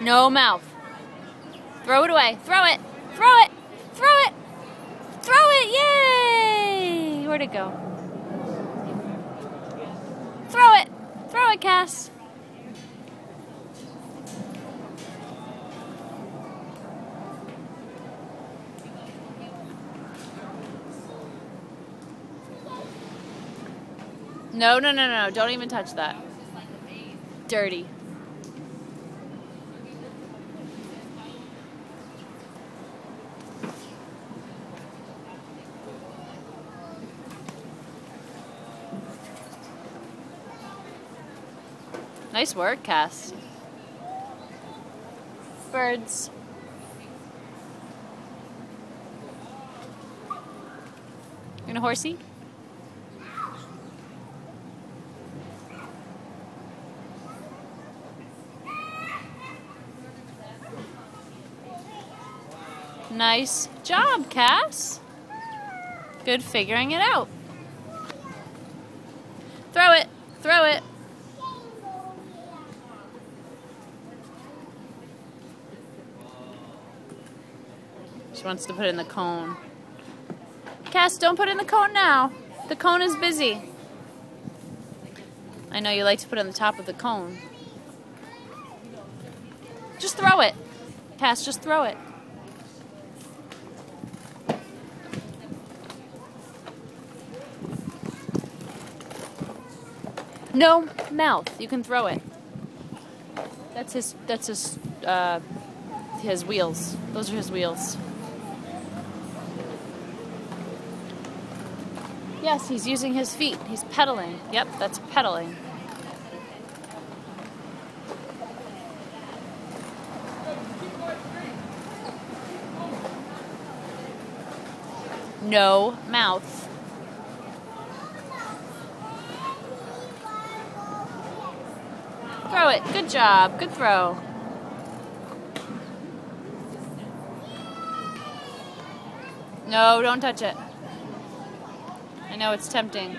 No mouth. Throw it away. Throw it. Throw it. Throw it. Throw it. Yay! Where'd it go? Throw it. Throw it, Cass. No, no, no, no. Don't even touch that. Dirty. Nice work, Cass. Birds. You gonna horsey? Nice job, Cass. Good figuring it out. Throw it. Throw it. She wants to put it in the cone. Cass, don't put it in the cone now. The cone is busy. I know you like to put it on the top of the cone. Just throw it. Cass, just throw it. No mouth. You can throw it. That's his wheels. Those are his wheels. Yes, he's using his feet. He's pedaling. Yep, that's pedaling. No mouth. Throw it. Good job. Good throw. No, don't touch it. I know it's tempting.